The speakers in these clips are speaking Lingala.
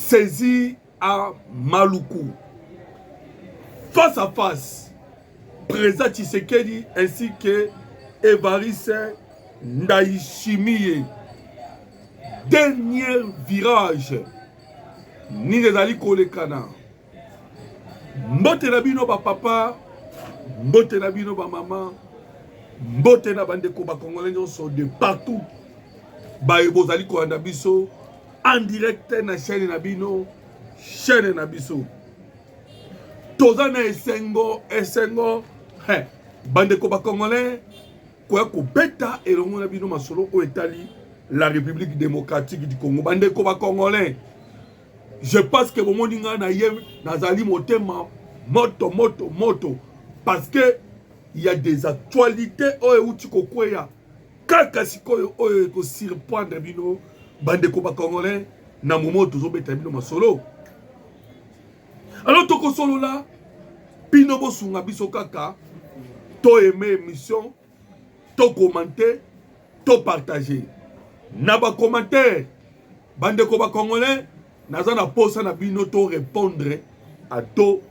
saisi à Maluku. Face à face, président Tshisekedi ainsi que Évariste Ndayishimiye. Dernier virage. Ni les ali kolekana. Mbote na bino ba papa, mbote na bino ba maman, mbote na bandeko ba congolais nyonso de partout. Ba ebozali ko anda biso en direct na chaîne na bino, chaîne na biso. Toza na esengo, bandeko ba congolais ko beta elongo na bino masolo o etali la République démocratique du Congo. Bandeko ba congolais. Je pense que mon ninga na yem nazali motema moto parce que il y a des actualités o uti kokweya kaka sikoyo o ko surprendre bino bandeko ba congolais na momo tozo beta bino masolo. Alors toko solo là bino bo sunga biso kaka to aimer émission to commenter to partager na ba commentaire bandeko ba congolais nazana posa na bino to répondre à to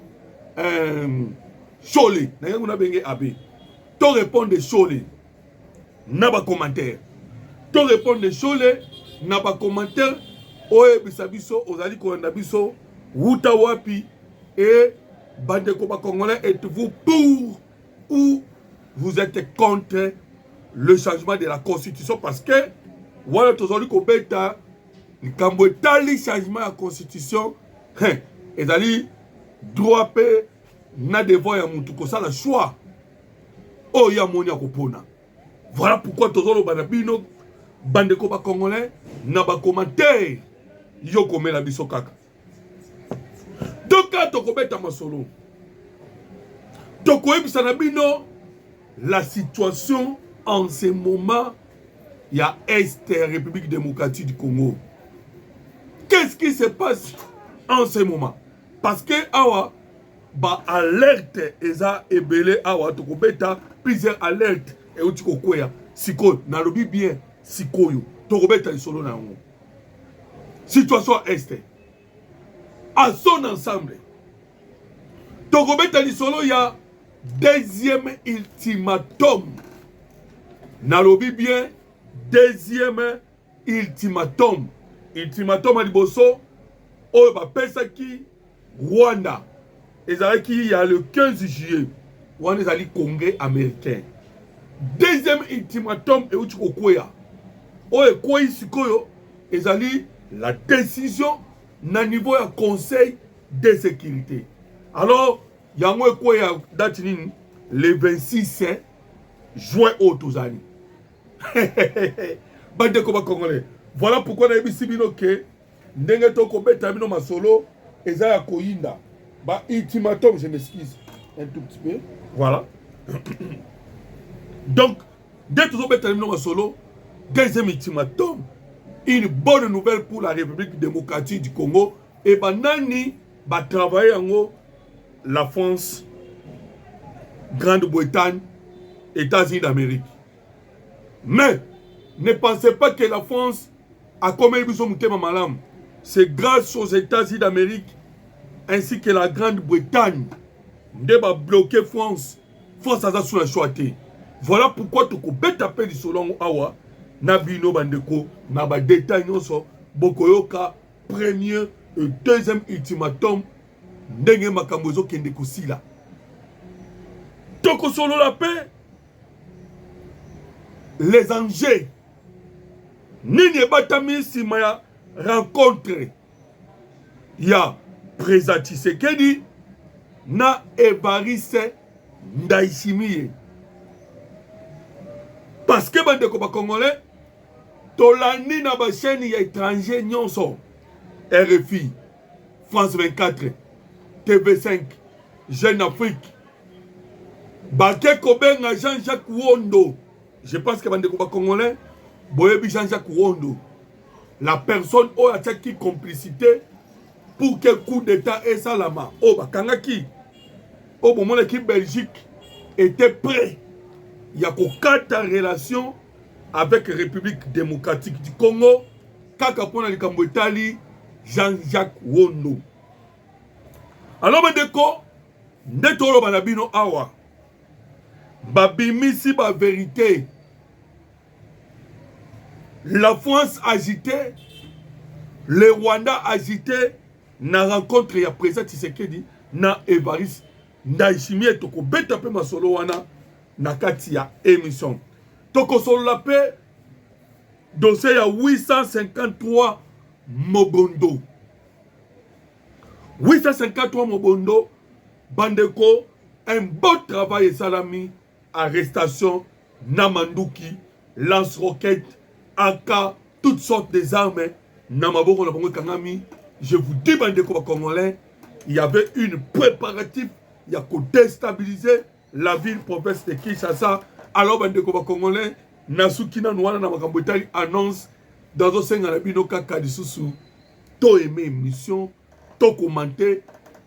chole na yango na benge abe to répondre chole na ba commentaire to répondre chole na ba commentaire oye bisabiso ozali ko na biso wuta wapi et bandeko ba congolais êtes-vous pour ou vous êtes contre le changement de la constitution parce que voilà tozali ko beta quand tali changement de la constitution, et ali droit pe na devoir ya mutu ko sala choix. Oh ya moni akopona. Voilà pourquoi tozolo banabino bandeko ba congolais na ba commentaire yo komela biso kaka. Donc to kobeta masolo. To koyebisa na bino la situation en ce moment il y a Est République démocratique du Congo. Qu'est-ce qui se passe en ce moment? Parce que awa ba alerte eza ebele awa tokobeta plusieurs alertes et utiko kwea siko na lobi bien sikoyo tokobeta isolo na ngo. Situation Est à son ensemble tokobeta lisolo ya deuxième ultimatum na lobi bien deuxième ultimatum. Ultimatum à Liboso, au Pesaki, Rwanda. Il y a le 15 juillet, Rwanda est allé Congrès américain. Deuxième ultimatum, et où tu koya. Au Ekoyi Sikoyo, ils allé la décision na niveau du Conseil de sécurité. Alors, il y a un Ekoya date le 26 juin au Touzani. Bande Koba Congolais. Voilà pourquoi on a dit que ndenge toko beta bino masolo eza ya koyinda ba ultimatum, je m'excuse un tout petit peu, voilà. Donc dès que toko beta bino masolo deuxième ultimatum, une bonne nouvelle pour la République démocratique du Congo et banani ba travailler en la France, Grande-Bretagne, États-Unis d'Amérique. Mais ne pensez pas que la France a commis le malam. C'est grâce aux États-Unis d'Amérique ainsi que la Grande-Bretagne de bloquer France. France a sur la choité. Voilà pourquoi tu peux taper du solon awa nabino bandeko naba détail nyonso bokoyoka premier et deuxième ultimatum ndenge makambo zo kende kosila. Toko solo la paix. Les enjeux Nini batami sima rencontre ya président Tshisekedi na Évariste Ndayishimiye. Parce que bandeko ba congolais tolani na ba chaîne ya étranger nyonso RFI, France 24, TV5, Jeune Afrique. Bake kobenga Jean-Jacques Wondo. Je pense que bandeko ba congolais boyebi Jean-Jacques Wondo, la personne qui a qui complicité pour que coup d'état et salama au bakangaki au moment où Belgique était prêt, il y a quatre relations avec la République démocratique du Congo kaka pona likambo etali Jean-Jacques Wondo. Alors bandeko ndetolo banabino awa babimisi ba vérité. La France agitée, le Rwanda agité, na rencontre ya président Tshisekedi na Evariste Ndayishimiye toko beta pe masolo wana na kati ya émission. Toko solo la paix dossier ya 853 Mobondo. 853 Mobondo, bandeko, un beau travail et salami, arrestation, Namanduki, lance-roquette, AK, toutes sortes des armes, Namaboko Nabongo Kangami. Je vous dis, bandeko congolais, il y avait une préparatif, il y a qu'à déstabiliser la ville, province de Kinshasa. Alors, bandeko congolais, Nasukina Nouana Namakambotali annonce dans un sens à la binoka Kadisusu, to aimer émission, to commenter,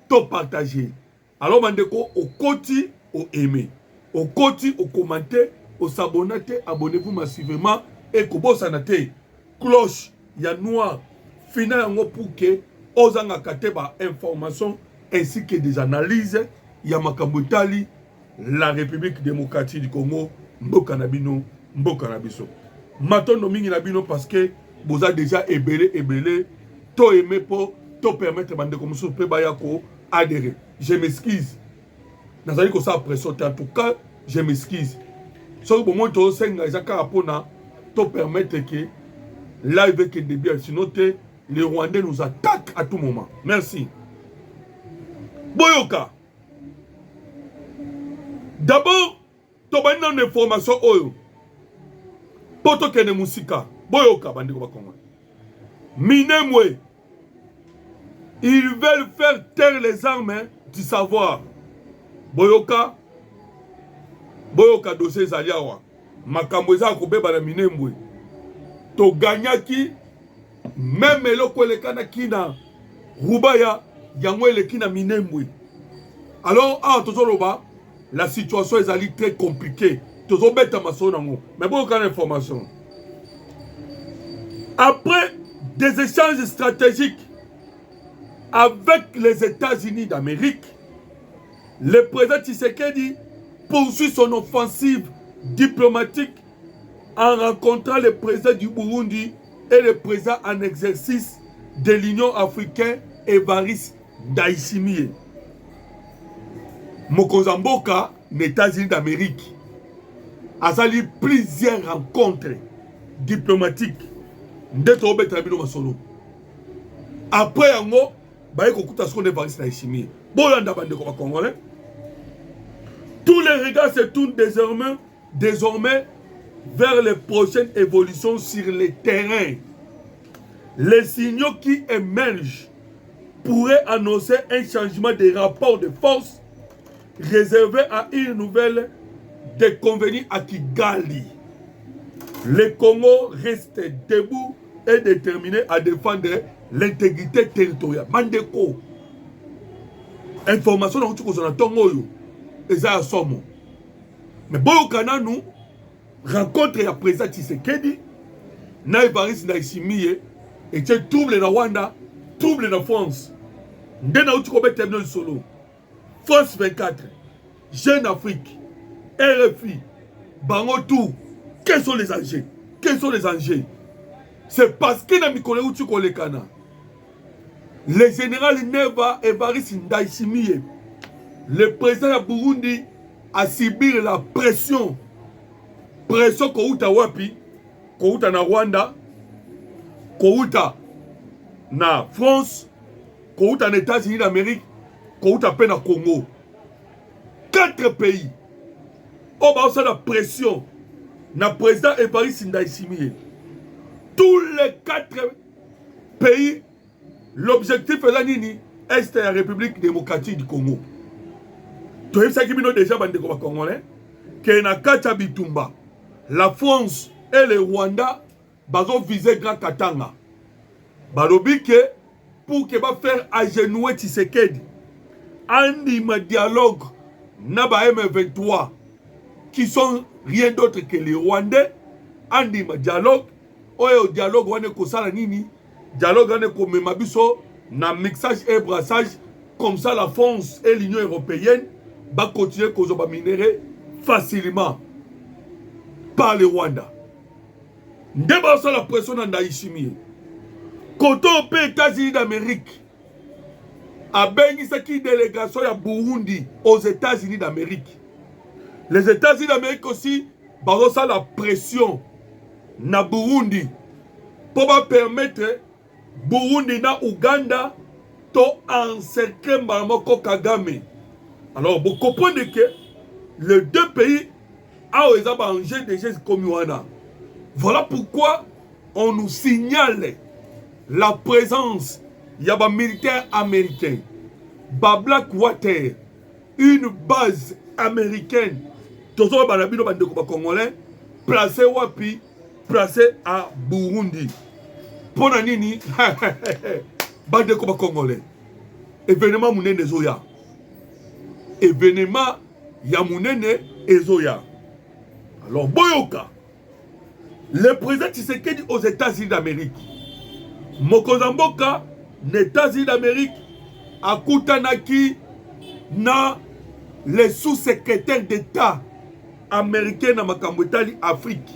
to partager. Alors, bandeko, au côté, au aimer. Au côté, au commenter, au s'abonner, abonnez-vous massivement et kobo sanate. Cloche, ya noir, final pour que ozanga kateba information ainsi que des analyses, ya makambotali, la République démocratique du Congo, mboka nabino, mboka nabiso. Maton no mingi nabino parce que vous avez déjà ébélé, to aimé pour te permettre de commencer à adhérer. Je m'excuse. Nazali ko sa pression en tout cas, je m'excuse. Sauf que moi to senga ezaka apona te permettre que live que début sinon les Rwandais nous attaquent à tout moment. Merci. Boyoka. D'abord, to ba une information oyo. Poto kene musika. Boyoka bandiko bakongo. Minemwe. Ils veulent faire taire les armes du savoir. Boyoka. Boyoka dossier zaliawa. Makambo eza kobeba na Minembwe. To gagnaki même eloko elekana kina Rubaya yango elekina Minembwe. Alors tozoloba la situation est très compliquée. Tozobeta maso nango. Mais boyoka l'information. Après des échanges stratégiques avec les États-Unis d'Amérique, le président Tshisekedi poursuit son offensive diplomatique en rencontrant le président du Burundi et le président en exercice de l'Union africaine, Evariste Ndayishimiye. Mokonzamboka, les États-Unis d'Amérique, a sali plusieurs rencontres diplomatiques. Après, yango, tous les regards se tournent désormais vers les prochaines évolutions sur le terrain. Les signaux qui émergent pourraient annoncer un changement des rapports de force réservé à une nouvelle déconvenue à Kigali. Le Congo reste debout et déterminé à défendre l'intégrité territoriale. Mandeko. Information dans le Tongo. Eza somo. Mais Boyokana nous rencontre la président Tshisekedi na Evariste Ndayishimiye et tu trouble na Rwanda, trouble na France. Ndena uti ko betemno solo. France 24, Jeune Afrique, RFI, Bango tout. Quels sont les enjeux? Quels sont les enjeux? C'est parce que na mikole uti ko lekana. Le général Neva Evariste Ndayishimiye, le président de Burundi a subi la pression. Pression kouta wapi, kouta na Rwanda, kouta na France, kouta na États-Unis d'Amérique, kouta pe na Congo. 4 pays. On va avoir la pression. Na président Evariste Ndayishimiye. Tous les 4 pays, l'objectif est la nini, est la République démocratique du Congo. Tu sais qui m'a déjà bandé comme Congolais, que na Kacha Bitumba, la France et le Rwanda, ont visé Grand Katanga. Barobi que pour que va faire agenouer Tshisekedi, un dialogue naba M23 qui sont rien d'autre que les Rwandais, un dialogue, ou dialogue wane kosala nini, dialogue ane komema biso na mixage et brassage comme ça la France et l'Union européenne va continuer à minérer facilement par le Rwanda. Ndeba ça la pression dans Ndayishimiye. Quand on peut États-Unis d'Amérique a béni qui délégation à Burundi aux États-Unis d'Amérique. Les États-Unis d'Amérique aussi ont ça la pression na Burundi pour permettre Burundi na Ouganda to encercler Mbamoko Kagame. Alors vous comprenez que les deux pays ont enjeu des gestes comme Yuana. Voilà pourquoi on nous signale la présence il y a des militaires américains, Blackwater, une base américaine, toujours congolais, placée wapi, placée à Burundi. Pour nini, bande congolais. Événement mounene zoya. Événement ya mounene ezoya. Alors boyoka, le président Tshisekedi aux États-Unis d'Amérique, Mokozamboka, les États-Unis d'Amérique, Akutanaki, na les sous-secrétaires d'État américains dans Makambotali, Afrique.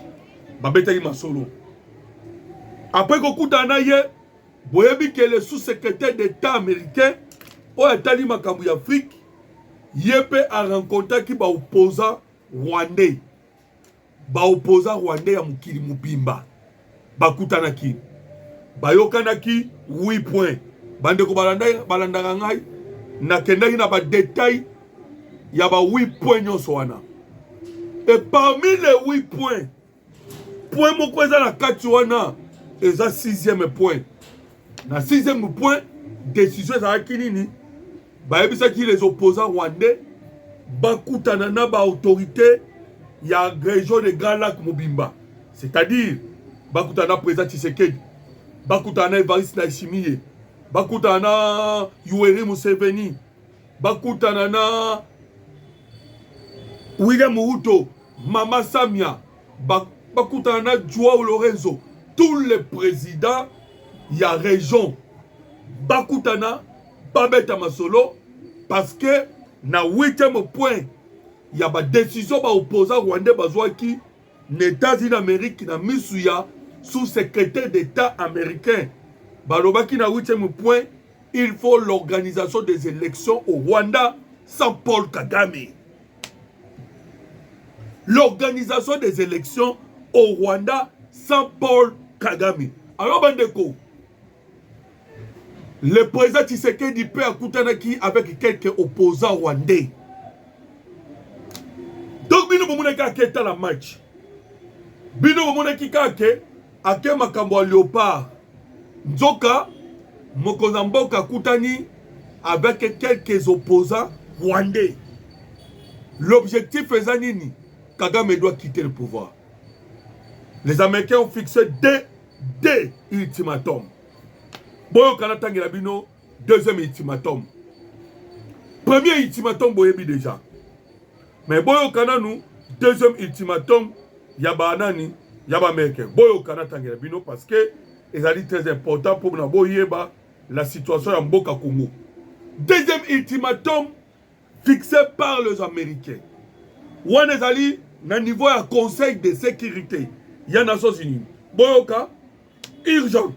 Babetali Masolo. Après Kokutana ye, boyebi que les sous-secrétaires d'État américains, au Etali Makambu Afrique, yepe a rencontré qui ba opposant rwandais. Ba opposant rwandais ya mukili mubimba. Bakutanaki. Bayokanaki 8 points. Bande ko balandanga ngai na kendaki na ba détail ya ba 8 points nyonso wana. Et parmi les 8 points, point moko eza na kati wana eza 6e point. Na 6e point, décision ezalaki nini? Bayebisaki les opposants rwandais bakutana na ba autorité ya région de Grand Lac Mobimba. C'est-à-dire bakutana président Tshisekedi, bakutana Evariste Ndayishimiye, bakutana Yoweri Museveni, bakutana na William Ruto, Mama Samia, bakutana na Joao Lorenzo, tous les présidents ya région bakutana babeta masolo parce que na 8e point ya ba décision ba opposant rwandais bazwaki na États-Unis d'Amérique na misuya sous-secrétaire d'État américain balobaki na 8e point il faut l'organisation des élections au Rwanda sans Paul Kagame. L'organisation des élections au Rwanda sans Paul Kagame. Alors bandeko, le président Tshisekedi peut akutanaki avec quelques opposants rwandais. Donc bino bomona ka keta la match. Bino bomona ki ka ke ake makambo a Léopard. Nzoka Mokozamboka kutani avec quelques opposants rwandais. L'objectif est nini? Kagame doit quitter le pouvoir. Les Américains ont fixé deux ultimatums. Boyo Kanata Ngilabino, deuxième ultimatum. Premier ultimatum, Boyebi déjà. Mais Boyo Kananou, deuxième ultimatum, Yaba Anani, Yaba Américain. Boyo Kanata Ngilabino, parce que c'est très important pour nous la situation en Boka Congo. Deuxième ultimatum, fixé par les Américains. Wanezali, na niveau à Conseil de sécurité. Il y a les Nations Unies. Boyoka, urgent.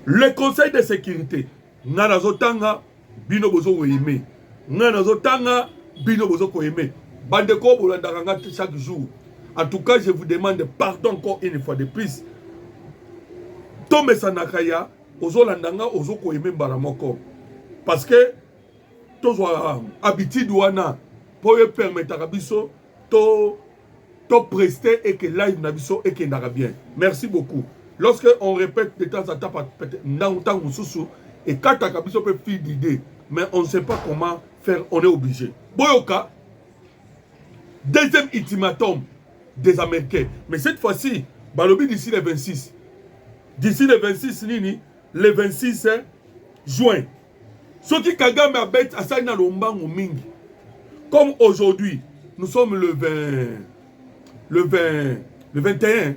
Le Conseil de sécurité. Nanazotanga, bino bozo koyeme. Nanazotanga, bino bozo koyeme. Bandeko bolandanga chaque jour. En tout cas, je vous demande pardon encore une fois de plus. Tome sanakaya, ozo landanga, ozo koyeme baramoko. Parce que, tozo habitude wana, pour permettre à biso, to prester et que live nabiso et que n'a bien. Merci beaucoup. Lorsque on répète de temps en temps, et quand Takabiso peut faire d'idées, mais on ne sait pas comment faire, on est obligé. Boyoka, deuxième ultimatum des Américains. Mais cette fois-ci, Balobi d'ici le 26. D'ici le 26, Nini, le 26 juin. Ce qui Kagame a bête à Saïna Lombango Mingi. Comme aujourd'hui, nous sommes le 21,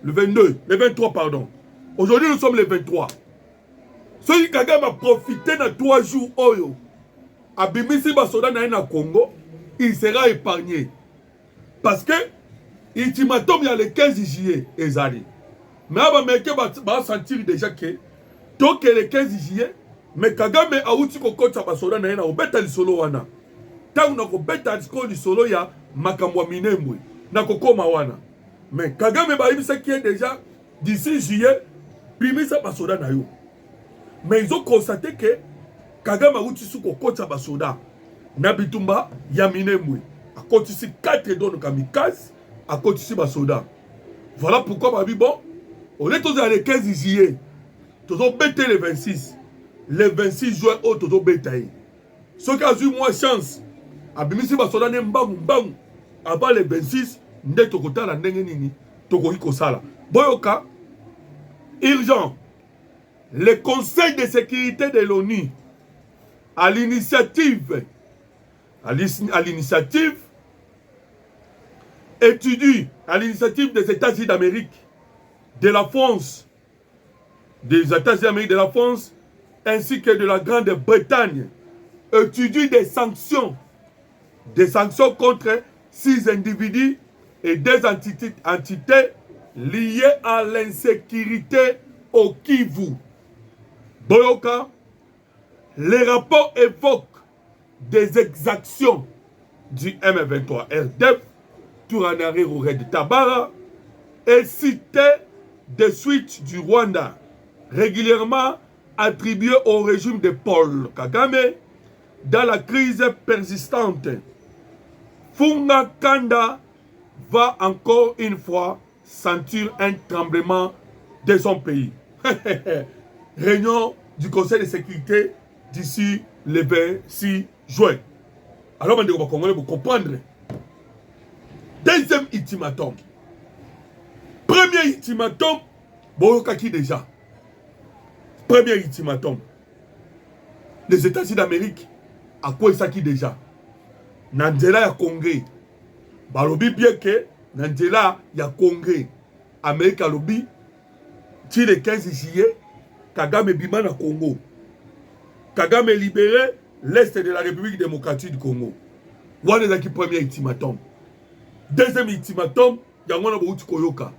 le 22, le 23, pardon. Aujourd'hui, nous sommes le 23. Celui qui a profité dans 3 jours, Oyo, Abimisi Basoda na Congo, il sera épargné. Parce que, ultimatum, il y a le 15 juillet, Ezali. Mais Américain va sentir déjà que, tant que le 15 juillet, mais Kagame a outi kokota Basoda na obeta lisolo wana. Tant na kobeta lisolo ya makamwa minembwe. Na kokoma wana. Mais Kagame ba ibisa qui est déjà d'ici juillet, Bimisa Basoda na yo. Mais ils ont constaté que Kagame a outi sou kokota Basoda. Na bitumba ya minembwe. A kotisi 4 drones kamikaze, a kotisi Basoda. Voilà pourquoi ma vie bon. On est tous à le 15 juillet. Tous ont bêté le 26. Le 26 juin, oh, tous ont bêté. Ceux qui ont eu moins chance, Abimisi Basoda ne mbang mbang. Avant le 26, nde tokota la ndenge nini, toko iko sala. Boyoka, urgent. Le Conseil de sécurité de l'ONU, à l'initiative, étudie, à l'initiative des États-Unis d'Amérique, de la France, des États-Unis d'Amérique, de la France, ainsi que de la Grande-Bretagne, étudie des sanctions contre 6 individus et 2 entités liées à l'insécurité au Kivu. Boyoka, les rapports évoquent des exactions du M23 RDF, Touranari Red Tabara, et citait des suites du Rwanda, régulièrement attribuées au régime de Paul Kagame dans la crise persistante. Funga Kanda va encore une fois sentir un tremblement de son pays. Réunion du Conseil de sécurité d'ici le 26 juin. Alors, on va comprendre. Deuxième ultimatum. Premier ultimatum, Boyokaki déjà. Premier ultimatum. Les États-Unis d'Amérique, à quoi ça qui déjà? Nandela ya Congrès. Balobi bien que Nandela ya Congrès. Amérique a lobby. Si le 15 juillet, Kagame bima na Congo. Kagame libéré l'Est de la République démocratique du Congo. Voilà le premier ultimatum. Deuxième ultimatum, il y a un Koyoka.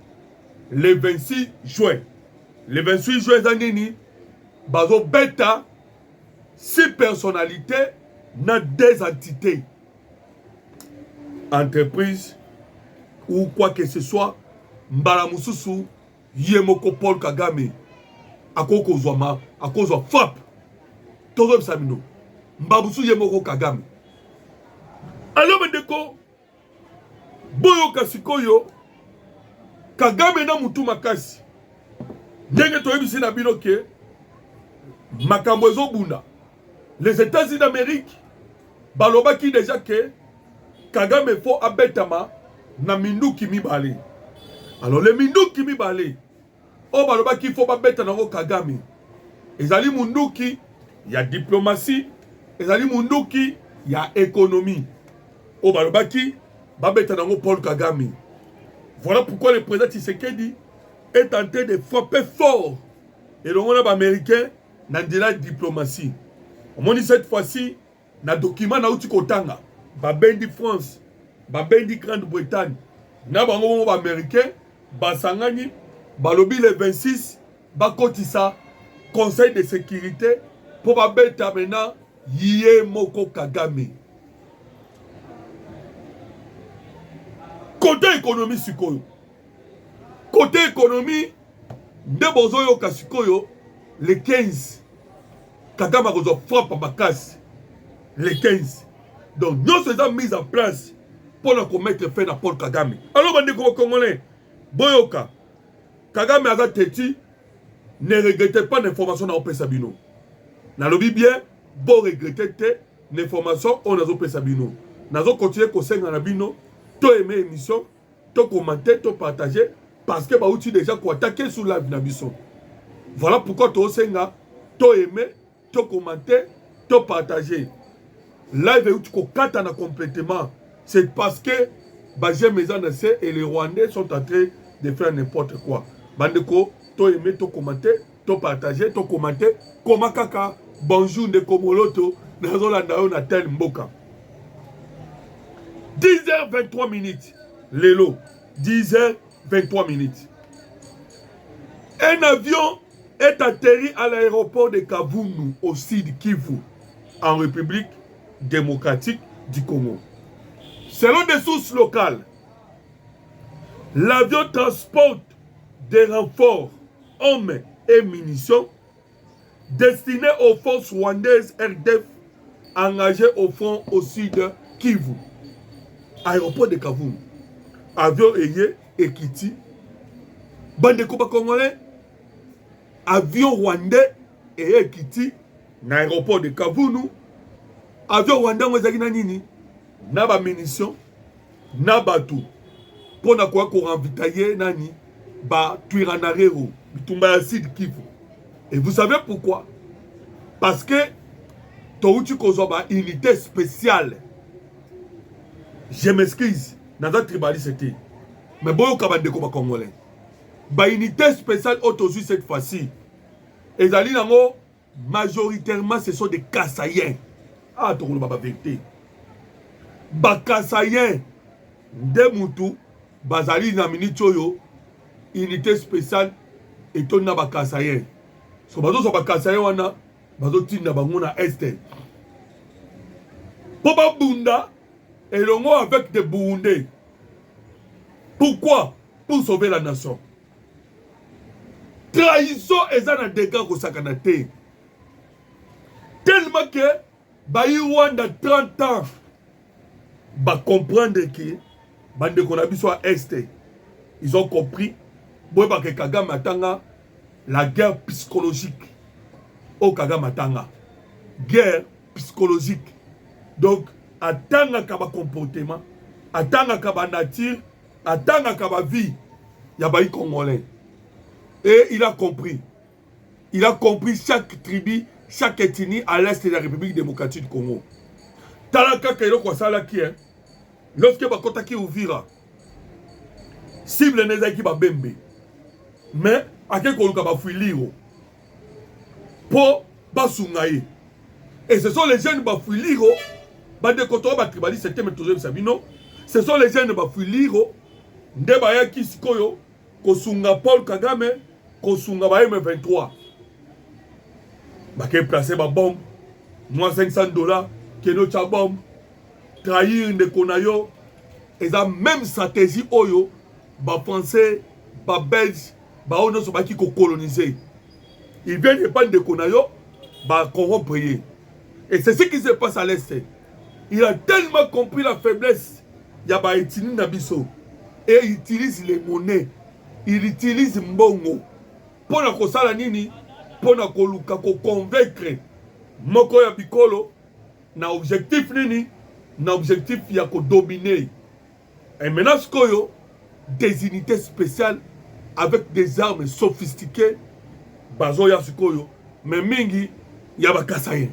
Le 26 juin. Le 28 juin, Zanini, Bazo Beta, 6 personnalités dans 2 entités. Entreprise ou quoi que ce soit, Mbala Mususu, Yemoko Paul Kagame, à cause de frappe. Todo Samino, Mbabusu Yemoko Kagame. Alors, Mendeko, Boyoka Sikoyo, Kagame na mutu makasi. Ndenge toyebisi na bino ke makambo ezobunda. Les États-Unis d'Amérique balobaki déjà que Kagame faut abetama na minduki mibale. Alors les minduki mibale o balobaki faut babeta na Kagame. Ezali munduki ya diplomatie, ezali munduki ya économie. O balobaki babeta na Paul Kagame. Voilà pourquoi le président Tshisekedi est tenté de frapper fort. Et le monde américain n'a de la diplomatie. On dit cette fois-ci, na document na outi kotanga, babendi France, babendi Grande-Bretagne, na bango américain, basangani, balobi le 26, bakotisa Conseil de sécurité pour babeta maintenant Yemoko Kagame. Côté économie sikoyo. Côté économie, Ndebozoyo Kasikoyo, le 15. Kagame a frappe à Bakassi. Le 15. Donc, nous sommes mis en place pour nous mettre fin à Paul Kagame. Alors, on dit que Congolais, Boyoka, Kagame a têtu, ne regrettez pas l'information dans l'Opé Sabino. Dans le bien, bon regretter l'information dans l'Opé Sabino. Nous allons continuer à conseiller dans la bino. Tu aimes l'émission, tu commenter, tu partager, parce que tu as déjà attaqué sur la vie. Voilà pourquoi tu as aimé, tu commenter, tu partager. Live tu as complètement. C'est parce que Bajé Mezanase et les Rwandais sont en train de faire n'importe quoi. Bandeko, to aimer, to commenter, to partager, to commenter. Comment kaka, bonjour de Komoloto, nazolanda yo na tel mboka. 10h23 minutes. Lelo, 10h23 minutes. Un avion est atterri à l'aéroport de Kavumu, au sud Kivu, en République démocratique du Congo. Selon des sources locales, l'avion transporte des renforts, hommes et munitions destinés aux forces rwandaises RDF engagées au front au sud Kivu. Aéroport de Kavumu. Avion Eye, Ekiti. Bande Koba Congolais. Avion rwandais et Ekiti. Na aéroport de Kavumu. Avion rwandais ngozaki na nini? Na ba munitions. Na batu. Pona kwa ko ravitailler nani? Ba Twiranarero. Bitumba ya Sud Kivu. Et vous savez pourquoi? Parce que Touti Kozoba unité spéciale. Je m'excuse. Dans notre tribalisme. Mais bon, il y a Congolais. Ba unité spéciale autour cette fois-ci. Et les Alinango, majoritairement, ce sont des Kassaïens. Ah, tu as la vérité. Ba Kassaïens, de Moutou, Bazali na Minitoyo, unité spéciale, et ton na ba Kassaïens. So bazo so ba Kassaïens wana, bazo tinda bango na Este. Poba Bunda, et l'on avec des Burundais. Pourquoi? Pour sauver la nation. Trahison et ça n'a dégâts au Sakanate. Tellement que, Bayi Rwanda 30 ans, va comprendre que, bande qu'on a vu sur Est, ils ont compris, que Kagame atanga la guerre psychologique. Au Kagame atanga. Guerre psychologique. Donc, atanga kaba comportement, atanga kaba nature, atanga kaba vie, yabayi Congolais. Et il a compris. Il a compris chaque tribu, chaque ethnie à l'est de la République démocratique du Congo. Talaka Kairo Kwasala qui est, lorsque Bakota qui ouvira, cible n'est pas Bembe. Mais, à quel cas on va liro pour Basungaye. Et ce sont les jeunes qui liro, ce sont les jeunes qui liro, Ndebaya Kisikoyo, Kosunga Paul Kagame, Kosunga M23. Baké placer ma bombe, moins $500, Keno Chabom, trahir Ndekonayo, et la même stratégie Oyo, ba français, ba belge, ba ono so ba qui coloniser. Ils viennent pas Ndekonayo, ba corrompre. Et c'est ce qui se passe à l'Est. Il a tellement compris la faiblesse, Yaba Etini Nabiso, et il utilise les monnaies. Il utilise Mbongo pour la kosala nini, pour la koluka ko convaincre moko ya bikolo na objectif nini, na objectif ya ko dominer. Et maintenant skoyo des unités spéciales avec des armes sophistiquées bazo ya skoyo mais mingi ya bakasaye.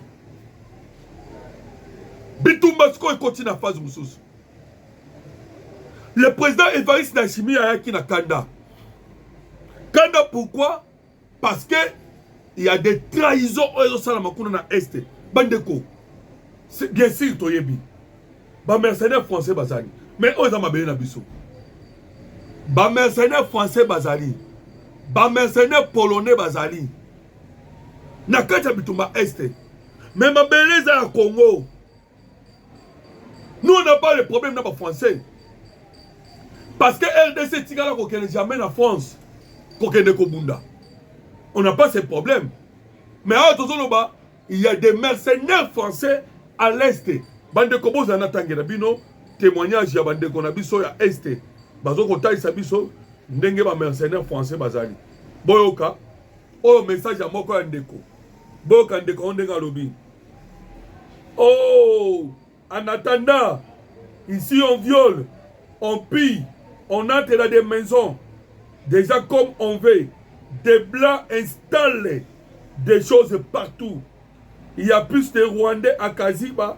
Bitumba skoyo continue à phase mususu. Le président Evariste Ndayishimiye ayaki na Kanda. Kanda pourquoi? Parce que il y a des trahisons au Salamakuna na Est. Bandeko. Bien sûr, Toyebi. Ba mercenaires français bazali. Mais aux amabé na biso. Ba mercenaires français bazali. Ba mercenaires polonais bazali. Na kata bitumba Est. Mais ma beleza à Congo. Nous on n'a pas de problème dans les français. Parce que RDC Tigala qu'on jamais en France. On n'a pas ces problèmes. Mais à Tozoloba, il y a des mercenaires français à l'Est. Bande Kobo Zanatangela Bino, témoignage ya Bande Konabiso ya Est. Bazo Kotai Sabiso, Ndenge ba mercenaires français Bazali. Boyoka, oh message à Moko Ndeko. Boyoka Ndeko Ndenga Lobi. Oh, en attendant, ici on viole, on pille, on entre dans des maisons. Déjà comme on veut, des Blancs installent des choses partout. Il y a plus de Rwandais à Kaziba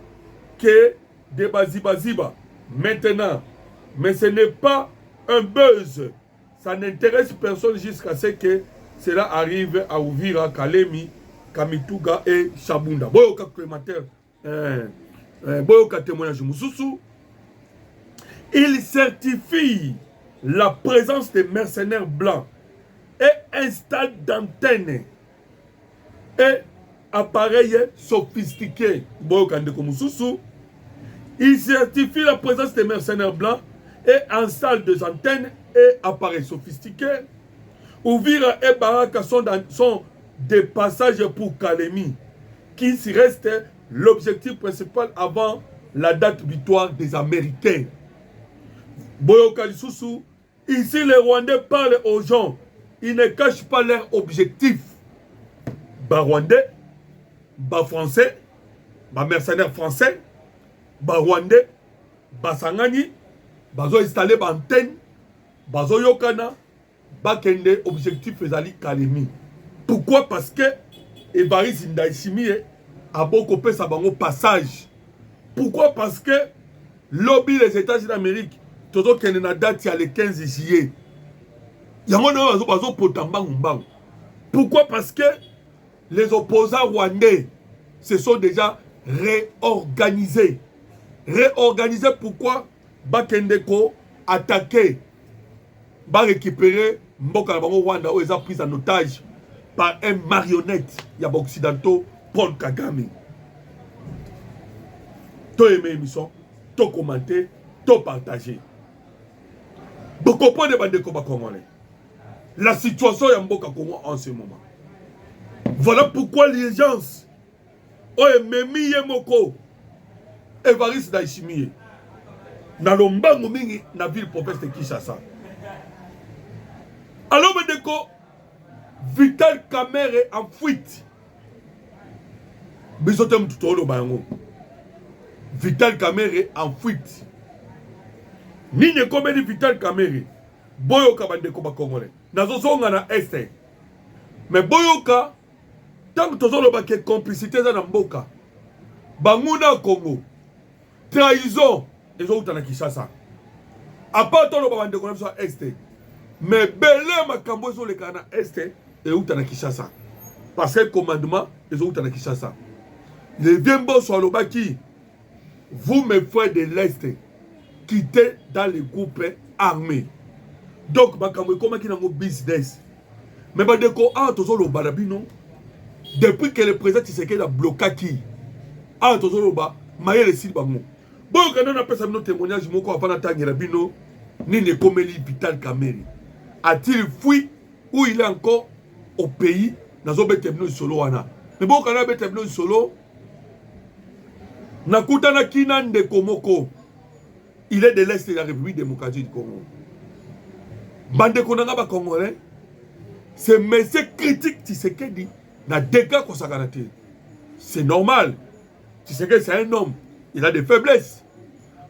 que de Baziba. Maintenant, mais ce n'est pas un buzz. Ça n'intéresse personne jusqu'à ce que cela arrive à Uvira, Kalemi, Kamituga et Chabunda. Boyoka Clémentaire, Boyoka témoignage Moussousou. Il certifie la présence des mercenaires blancs et installe d'antennes et appareils sophistiqués. Boyoka Ndeko Moussousou. Il certifie la présence des mercenaires blancs et installe des antennes et appareils sophistiqués. Uvira et Baraka sont des passages pour Kalemi, qui reste l'objectif principal avant la date butoir des Américains. Boyoka Lisusu, ici les Rwandais parlent aux gens, ils ne cachent pas leur objectif. Rwandais, Français, mercenaires français, Rwandais, Sangani, bazo installé antenne, bazo yokana, bakende objectif ezali Kalemi. Pourquoi? Parce que Evariste Ndayishimiye a beaucoup fait sa bango passage. Pourquoi? Parce que lobby les États-Unis d'Amérique, todo kende na date ya le 15 juillet. Yango na bazo potamba ngumbango. Pourquoi? Parce que les opposants rwandais se sont déjà réorganisés. Réorganisés pourquoi? Bakendeko attaqué, récupérer Mboka Bango Rwanda où ils ont pris en otage par un marionnette Yaba Occidentaux Paul Kagame. To aimé l'émission, to commenter, to partager. Beaucoup de bande combat congolais. La situation est Mboka Congo en ce moment. Voilà pourquoi l'urgence. Oye Memi Yemoko, Evariste Ndayishimiye. Dans le mbango mingi na ville province de Kinshasa. Alors Medeko, Vital Kamerhe en fuite. Bisotem tutolo bango. Vital Kamerhe en fuite. Nini komedi Vital Kamerhe. Boyoka bandeko ba Congolais. Nazo zonga na este. Mais Boyoka, tant que tozolo ba ke complicité za na mboka. Banguna Congo. Trahison. Ils ont eu Kinshasa. À part ton bande de sur Est. Mais belé makambo sur le Canada Est et où Kinshasa. Parce que le commandement, ils ont eu Kinshasa. Les Viembo sur le baki, vous mes frères de l'Est, quittez dans les groupes armés. Donc, makambo comment qui n'a pas business. Mais bande de ko ah tozo lo balabino. Depuis que le président Tshisekedi a bloqué qui, ah tozo lo ba, maye le site bango. Bon, quand on appelle ça notre témoignage, mon corps a pas bino, ni ne komeli Vital Kamerhe. A-t-il fui ou il est encore au pays dans un bétebno solo wana? Mais bon, quand on a bétebno solo, nakutana kinan de Komoko, il est de l'Est de la République démocratique du Congo. Bande konanga ba Congolais, c'est monsieur critique Tshisekedi na dégâts qu'on s'agarate. C'est normal. Tshisekedi c'est un homme, il a des faiblesses.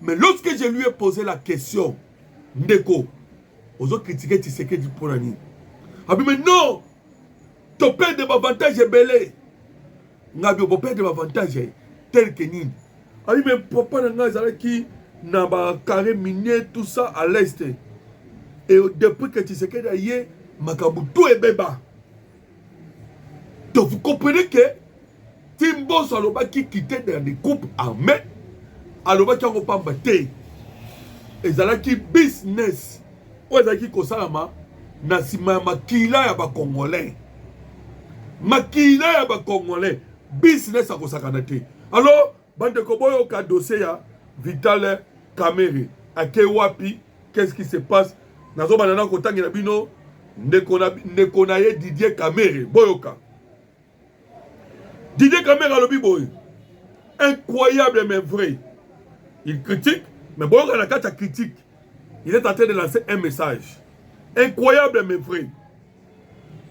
Mais lorsque je lui ai posé la question, Ndeko, aux autres critiquer Tshisekedi pour l'année. Ah mais non, ton père de l'avantage est belé. Ngabi, ton père de l'avantage tel que ni. Ah mais papa n'a qui n'a pas carré minier tout ça à l'est. Et depuis que Tshisekedi a yé, Makabu tout est béba. Donc vous comprenez que Timbo Saloba qui quittait dans des groupes armés. Alors, il n'y a pas de ezalaki business. Ou ezalaki kosalama na sima makila ya ba Congolais. Makila ya ba Congolais. Business a kosakana te. Alors, bande koboyo ka dossier ya Vital Kamerhe. Ake wapi, qu'est-ce qui se passe? Nazo banana kotangi na bino ndekona ye Didier Kamerhe. Boyoka. Didier Kamerhe alobi boy. Incroyable mais vrai. Il critique, mais bon, la carte critique, il est en train de lancer un message. Incroyable mais vrai.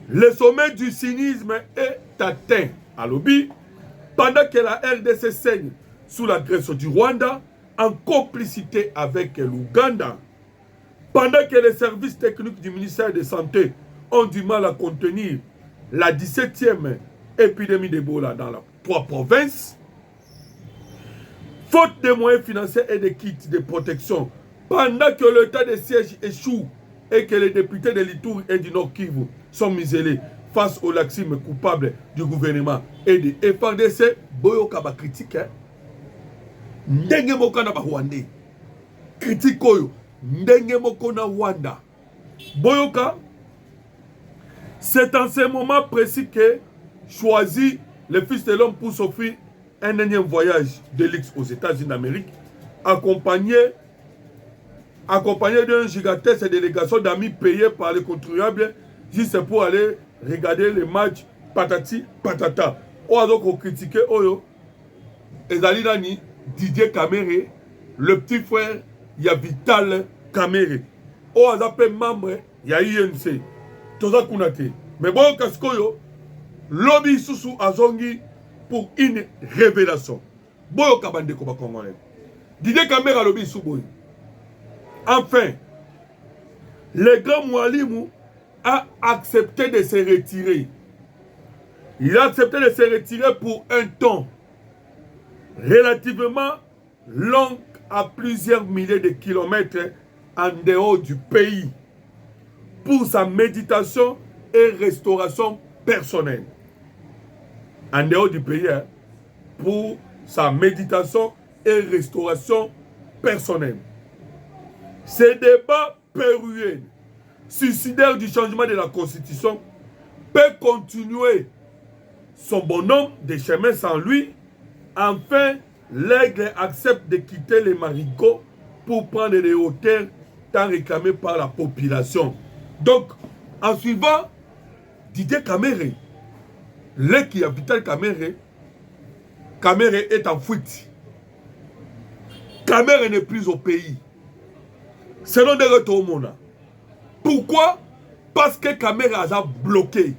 Le sommet du cynisme est atteint à l'Obi pendant que la RDC saigne sous l'agression du Rwanda en complicité avec l'Ouganda. Pendant que les services techniques du ministère de la Santé ont du mal à contenir la 17e épidémie d'Ebola dans les 3 provinces, faute de moyens financiers et de kits de protection, pendant que l'état de siège échoue et que les députés de l'Ituri et du Nord Kivu sont muselés, face au laxisme coupable du gouvernement et de FARDC, boyoka ba critique. Ndenge moko na ba Rwandais. Critique oyo. Ndenge moko na Rwanda. Boyoka, c'est en ce moment précis que choisit le Fils de l'homme pour s'offrir un énième voyage de luxe aux États-Unis d'Amérique, accompagné d'une gigantesque délégation d'amis payés par les contribuables, juste pour aller regarder les matchs patati patata. On a critiqué Oyo, Ezali Nani, Didier Kamere, le petit frère, il y a Vital Kamere. On a appelé membre, il y a INC. Toza Kunate. Mais bon, Kaskoyo, lobby sous Azongi pour une révélation. Boyo Kabande Koba Congolais. Didier Kamere lobby sous Boy. Enfin, le grand Moualimou a accepté de se retirer. Il a accepté de se retirer pour un temps relativement long, à plusieurs milliers de kilomètres en dehors du pays, pour sa méditation et restauration personnelle. En dehors du pays, hein, pour sa méditation et restauration personnelle. Ces débats périlleux, suicidaires du changement de la Constitution, peut continuer son bonhomme de chemin sans lui. Enfin, l'aigle accepte de quitter les marigots pour prendre les hauteurs tant réclamées par la population. Donc, en suivant Didier Kamere, l'aigle qui a Vital Kamere, Kamere est en fuite. Kamere n'est plus au pays. Selon des retours au monde. Pourquoi? Parce que Kamere a bloqué.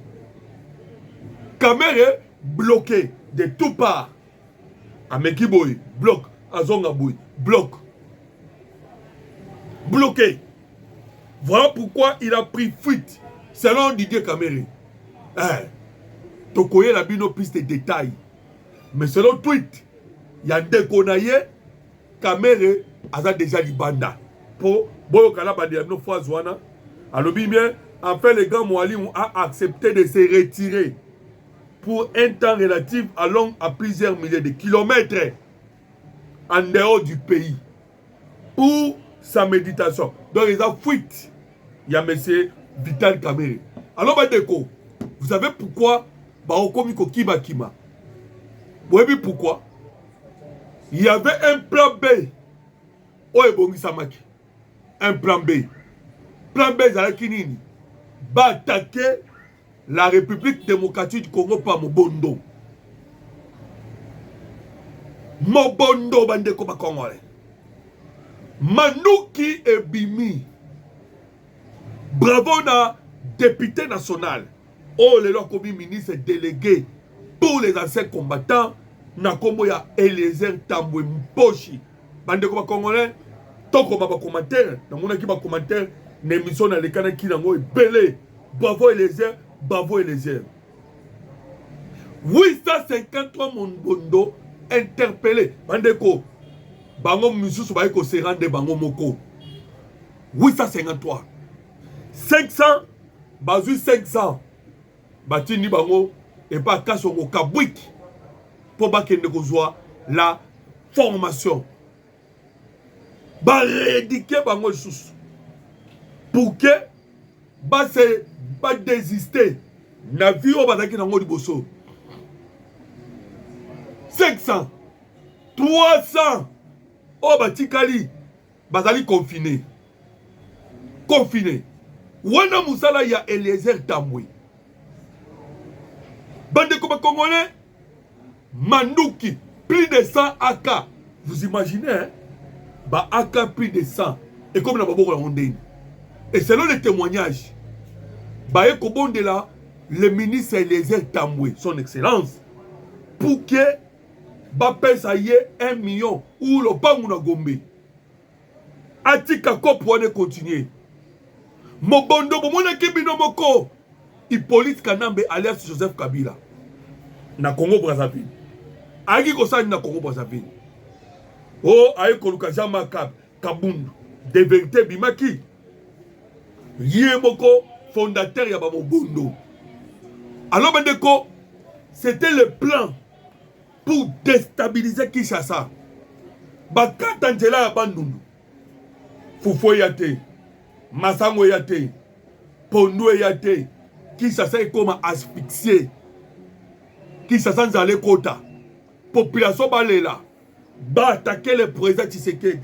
Kamere bloqué de tout part. Amekiboy, bloc. Azongaboy, bloc. Bloqué. Voilà pourquoi il a pris fuite. Selon Didier Kamere. Tokoye la bino piste de détails. Mais selon tweet, il y a des Konaye, Kamere a déjà dit banda. Pour Boyo Kalabadi Abno Fouazouana. Alors bien, enfin le gars Moualim a accepté de se retirer pour un temps relatif allant à plusieurs milliers de kilomètres en dehors du pays pour sa méditation. Donc il a fuite. Il y a M. Vital Kamere. Alors Badeko, vous savez pourquoi Baokomiko Kiba Kima? Vous savez pourquoi? Il y avait un plan B. Oebongi Samaki. Un plan B. Plan B, Zalakinini. Va attaquer la République démocratique du Congo par Mobondo. Mobondo, bande comme Congolais. Manouki et Bimi. Bravo na député national. Oh, le Lokobi ministre délégué pour les anciens combattants. Nakomo ya Eliezer Tambwe Mposhi. Bande comme Congolais. Tant qu'on va commentaire, dans mon équipe va commentaire, l'émission dans les canaux qui n'ont belé. Bravo Eliezer, bravo Eliezer. 853 Mobondo interpellés. Bandeko, Bango Misusu Baïko se rende Bango Moko. 853. 500, Bazu 500. Batini Bango, et pas Kachongo Kabwik. Pour Bakende Kozwa, la formation. Ba rédiquer Bango Sous. Pour que, ba se, ba désister. Na vie au Badaki Nango di Bosso. 500, 300, oh Batikali, Bazali confiné. Confiné. Wana Moussala ya Eliezer Tambwe. Bande comme Congolais, Manouki, plus de 100 AK. Vous imaginez, hein? Bah AK plus de 100. Et comme la Babo Rondine. Et selon les témoignages, bah Ekobonde là, le ministre Eliezer Tambwe, son excellence, pour que Bapé ça y est 1 million ou le Pamuna Gombe. Atika Kopouane continue. Mobondo, Bomona Kebino Moko. Hippolyte Kanambe alias Joseph Kabila. Na Congo Brazzaville. Agi Kosani na Congo Brazzaville. Oh, aïe Koluka Jama Kabundu. De vérité Bimaki. Yé Moko, fondateur Yaba Mobondo. Alors, Bandeko, c'était le plan pour déstabiliser Kinshasa. Bakata Angela Bandundu. Fufo Yate, Massango Yate, Pondo Yate, Kinshasa est comme asphyxié. Kinshasa Nzale Kota. Population Balela. Va attaquer le président Tshisekedi.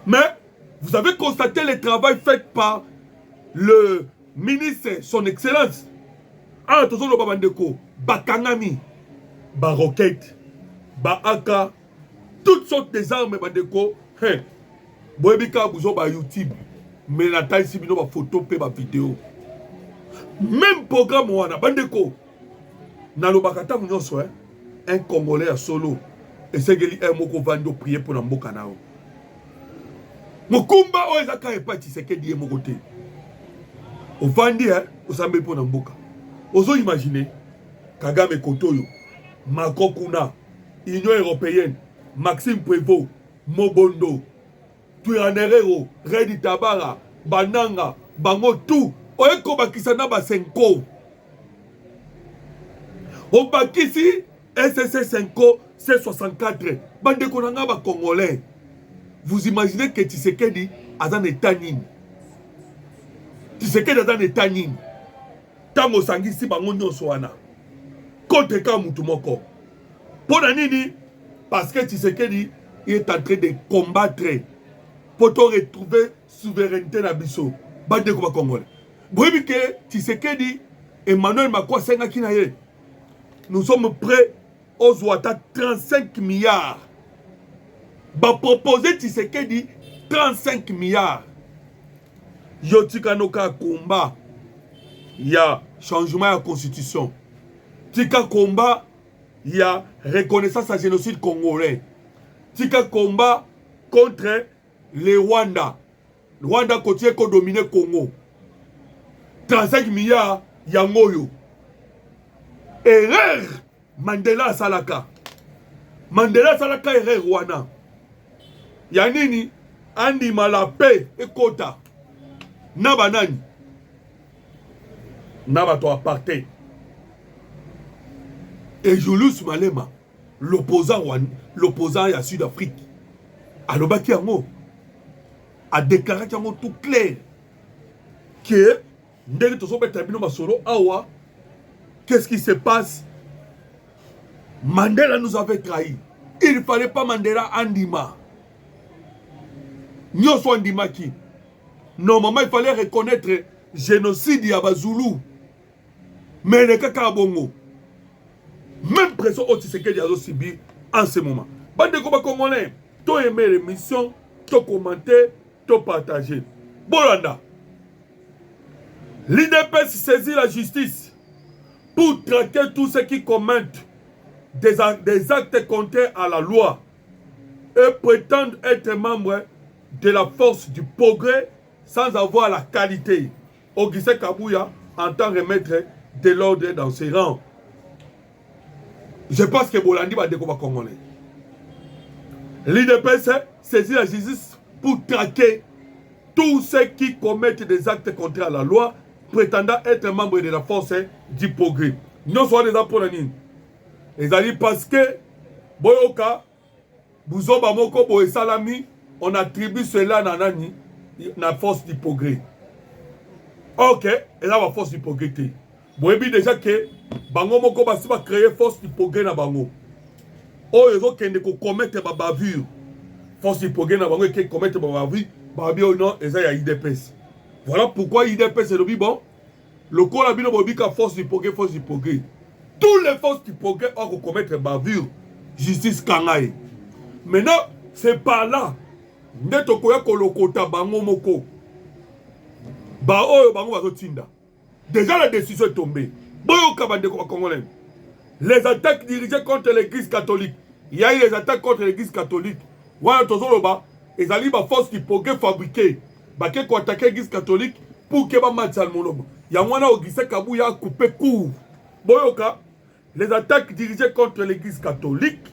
Mais vous avez constaté le travail fait par le ministre, son excellence. Ah, tout le Babandeko, Bakangami, Baroquette, Baaka, toutes sortes des armes, Babandeko. Hey, Boebika Bouzo ba YouTube, mais la taille si bino ba photo pe ba vidéo. Même programme wana Bandeko. Nalo bakata munyoso un Congolais à solo. Et c'est que un moko vando prier pour Namboka nao. Mukumba o ezaka epa Tshisekedi moko te. Ovandi o sambe pour Namboka. Ozo imaginer Kagame Kotoyo, Macron Kuna, Union Européenne, Maxime Prévost, Mobondo, Tuyanerero, Redi Tabara, Bananga, Bango tout. Oeko bakisana ba senko. O bakisi SSC 5 C64. Bande konanga ba Congolais. Vous imaginez que Tshisekedi a dans état nini? Tshisekedi a dans état nini? Tango sangisi bango nyonso wana. Contre ka mutu moko. Pona nini? Parce que Tshisekedi est en train de combattre pour retrouver souveraineté na biso. Bande ko ba Congolais. Boyebi ke Tshisekedi Emmanuel Macron senga kina ye. Nous sommes prêts aux Ouattara 35 milliards. Va proposer Tshisekedi 35 milliards. Yotika noka combat. Il y a changement de la constitution. Tika combat. Il y a reconnaissance à génocide congolais. Tika combat contre les Rwanda. Le Rwanda continue à dominer le Congo. 35 milliards, Yangoyo. Erreur Mandela Salaka. Mandela Salaka erreur Rwanda. Yanini Andi Malape Ekota. Nabanani. Nabato apartheid. Et Julius Malema, l'opposant à Sud-Afrique, à l'Obaki Yango, a déclaré tout clair que qu'est-ce qui se passe? Mandela nous avait trahis. Il ne fallait pas Mandela Andima. Nyoso Andima qui? Normalement, il fallait reconnaître le génocide à Bazulu. Mais le Kakabongo. Même pression au Tshisekedi a subi en ce moment. Bande de Congolais, tu aimé l'émission, tu commenté, tu partagé. Bolanda. L'IDPS saisit la justice pour traquer tous ceux qui commettent des actes contraires à la loi et prétendent être membres de la force du progrès sans avoir la qualité. Augustin Kabouya entend remettre de l'ordre dans ses rangs. Je pense que Bolandi va découvrir Congolais. L'IDPS saisit la justice pour traquer tous ceux qui commettent des actes contraires à la loi, prétendant être membres de la force du progrès. Nous sommes des apprenants. Les alliés parce que Boyoka, Bouzoba Moko Boye Salami, on attribue cela à la force du progrès. Ok, et là la force du progrès. Boyebi déjà que Bango Moko Basi va créer force du progrès na Bango. Oh, ils ont commettre ma bavure. Force du progrès na Bango qui commettre ma bavure. Bavure non, et ça y a IDPS. Voilà pourquoi IDPS est le bon. Le corps a bien bobika force du progrès, force du progrès. Tous les forces du progrès ont commettre bavure. Justice Kangaï. Maintenant, c'est par là. Neto koya kolokota Bango Moko. Ba oyo Bango bazotinda. Déjà la décision est tombée. Les attaques dirigées contre l'église catholique. Il y a eu les attaques contre l'église catholique. Voilà, ils allaient la force du progrès fabriquée. Ils ont attaqué l'église catholique pour que les match salmonobo. Il y a un Augustin Kabouya a coupé court. Les attaques dirigées contre l'église catholique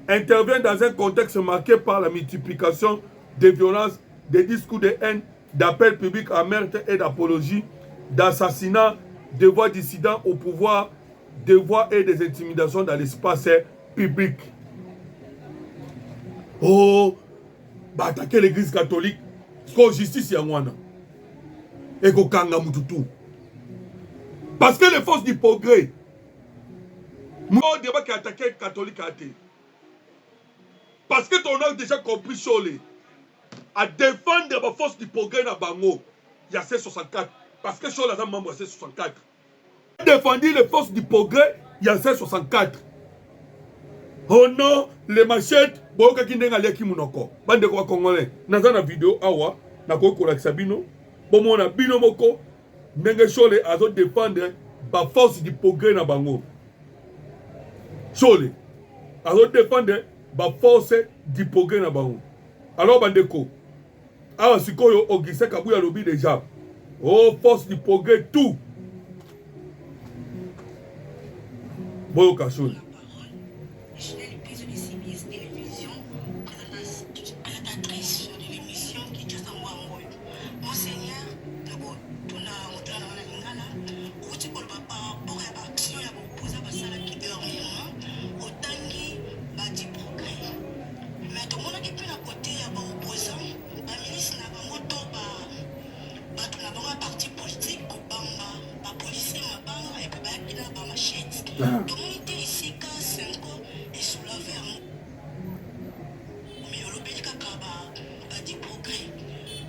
interviennent dans un contexte marqué par la multiplication des violences, des discours de haine, d'appels publics à meurtre et d'apologie, d'assassinat des voix dissidents au pouvoir, des voix et des intimidations dans l'espace public. Oh, bah attaquer l'église catholique, parce que justice y a moi. Et qu'on kanga mututu. Parce que les forces du progrès, moi, on débat qui attaqué les catholiques à thé. Parce que ton a déjà compris Cholé. À défendre les forces du progrès dans Bango, il y a C64. Parce que Cholé a un membre C64. Défendu les forces du progrès, il y a C64. Oh non, les machettes, boka kindenga leki munoko. Bande kwa Congolais. Naza na vidéo awa, na ko kola sabino. Bomo na bino moko, ndenge Cholé azo défendre ba force du progrès na Bango. Cholé azo défendre ba force du progrès na Bango. Alors bandeko, awa sikoyo Augustin Kabuya lobi déjà. Oh force du progrès tout. Boyoka Cholé.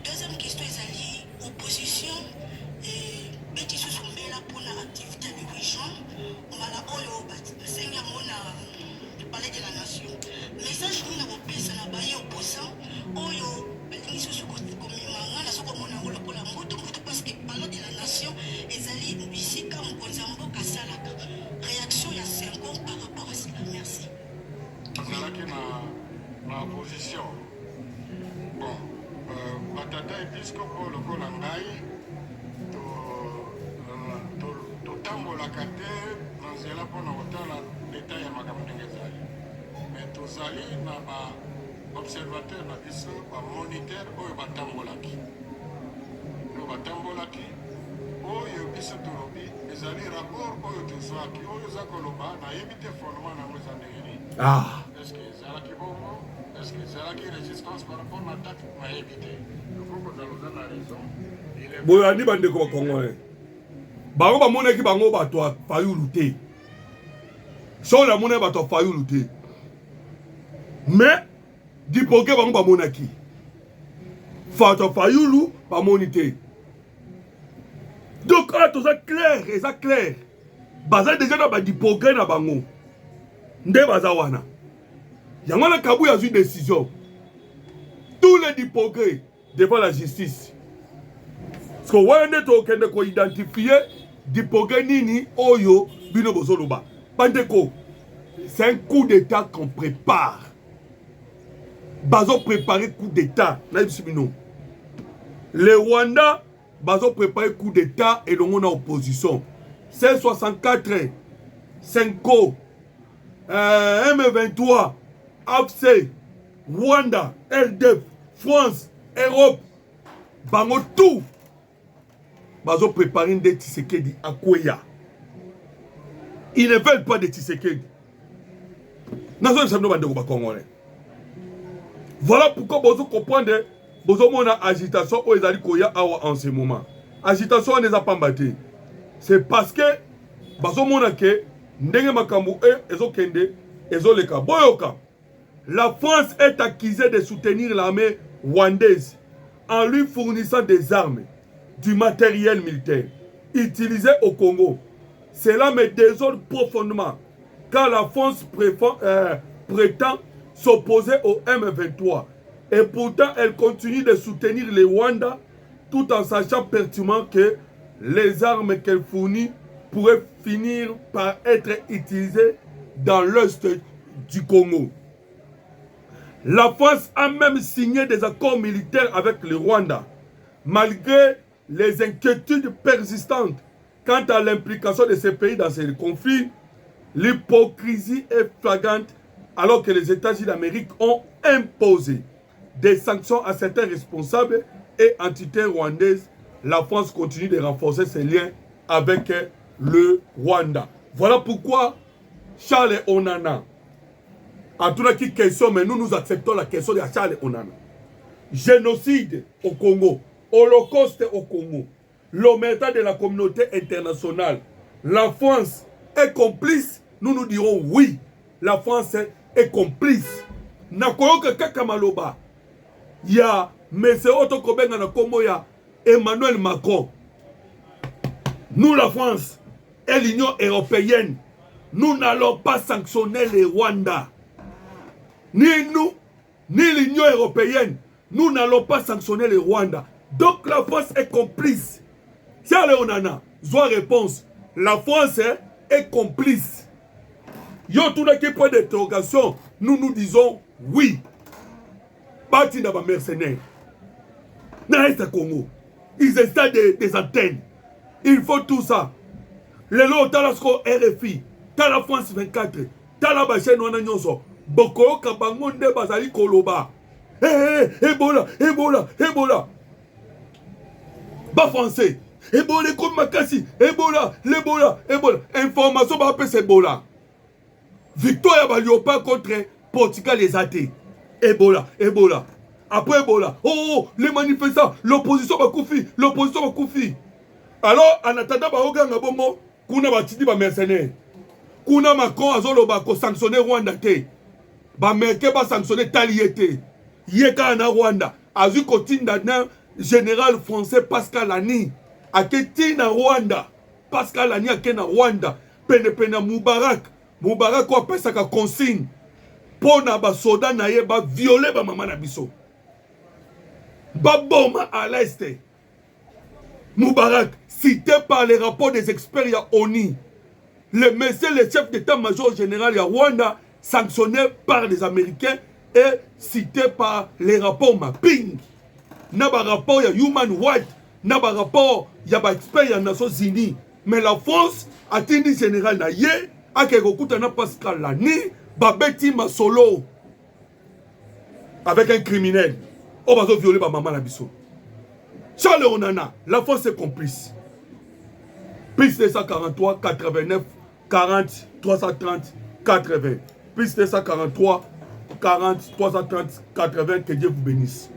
Deuxième question, les opposition et petit sous pour l'activité de région. On va la Seigneur palais de la nation. Message nous n'avons pas ça n'a pas opposant. Oyo, les sous comme manga, la sokomona ou pour la moto parce que palais de la nation ezali ici quand on konzambo kasalaka. Réaction il y a 5 ans par rapport à cela. Merci. Azalaki na opposition. Bon, batata episcopo lokola ngai totambolaka te na nzela mpona kotala leta ya makambo ndenge ezali. Mais tozali na baobservateur na biso bamoniteur oyo batambolaki. Oyo biso tolobi ezali rapport oyo tozwaki oyo eza koloba nayebi te fondement nango eza ndenge nini. Est-ce que ezalaki bongo? Est-ce que ezalaki résistance par rapport na date nayebi te. Okoko zaloza na raison. Boyandi bandeko ba Congolais. Bango bamonaki bango bato fayulu te. So la monnaie bato fayulu te. Mais di progrès bango bamonaki. Fato fayulu bamoni te. Donc là tout ça clair, et ça clair. Baza déjà na ba di progrès na bango. Nde baza wana. Yangwana Kabuya a eu une décision. Tous les du progrès devant la justice. Parce que on a identifié du progrès nini oyo bino bozoloba. Bandeko, c'est un coup d'état qu'on prépare. Bazo préparé coup d'état. Les Rwanda, bazo préparé coup d'état et l'on a opposition. C'est 64, 5O, M23, AFC, Rwanda, RDF, France, Europe, bango tout. Bazo préparer des Tshisekedi à Kouya. Ils ne veulent pas de Tshisekedi. Voilà pourquoi vous comprenez, vous avez une agitation où ils allaient Kouya en ce moment. Agitation n'est pas battue. C'est parce que vous avez que ndenge makambu ezokende ezoleka boyoka. La France est accusée de soutenir l'armée rwandaise en lui fournissant des armes, du matériel militaire utilisé au Congo. Cela me désole profondément car la France prétend s'opposer au M23 et pourtant elle continue de soutenir les Rwandais tout en sachant pertinemment que les armes qu'elle fournit pourraient finir par être utilisées dans l'est du Congo. La France a même signé des accords militaires avec le Rwanda, malgré les inquiétudes persistantes quant à l'implication de ces pays dans ces conflits. L'hypocrisie est flagrante alors que les États-Unis d'Amérique ont imposé des sanctions à certains responsables et entités rwandaises. La France continue de renforcer ses liens avec le Rwanda. Voilà pourquoi Charles Onana a tout la question, mais nous acceptons la question de Charles Onana. Génocide au Congo, Holocauste au Congo, l'omerta de la communauté internationale. La France est complice, nous dirons oui. La France est complice. Nakoyoka kaka maloba. Ya Mese Otto Kobenga na Kombo ya Emmanuel Macron. Nous la France et l'Union européenne, nous n'allons pas sanctionner le Rwanda. Ni nous, ni l'Union européenne, nous n'allons pas sanctionner le Rwanda. Donc la France est complice. Charles Onana, soit réponse. La France est complice. Yo tout qui point d'interrogation, nous disons oui. Bati na ba mercenaires. Na est Congo. Ils installent des antennes. Il faut tout ça. Les lots talasco RFI, Tala France 24, Tala Bachen wana nyonso. Boko kabangonde bazali koloba. Ebola, Ebola, Ebola. Ba français. Ebola comme Makasi, Ebola, l'Ebola, Ebola. Information ba appeler Ebola. Victoire Baliopa contre Portugal les athées. Ebola, Ebola. Après Ebola, oh, les manifestants, l'opposition va koufi, l'opposition va koufi. Alors, en attendant, ba bongo, kuna batidi ba mercenaires. Kuna Macron azoloba ko sanctionner Rwanda te. Ba merke ba sanctionner Taliete. Yeka na Rwanda. Azu kotinda na général français Pascal Lani. Aketi na Rwanda. Pascal Lani akena Rwanda. Pene Moubarak. Moubarak ko apesa ka consigne. Pona ba soda na ye ba violer ba mama na biso. Ba bomba à l'est. Moubarak, cité par les rapports des experts à ONU, le monsieur, le chef d'état-major général à Rwanda, sanctionné par les Américains et cité par les rapports mapping. N'a pas rapport à Human Rights, n'a pas rapport à experts à Nations Unies. Mais la France a dit général na ye, a kegokuta na Pascal Lani, babeti masolo avec un criminel. On va violer ma maman la biso. Charles Onana, la France est complice. Plus 243, 89, 40, 330, 80. Plus 243, 40, 330, 80, que Dieu vous bénisse.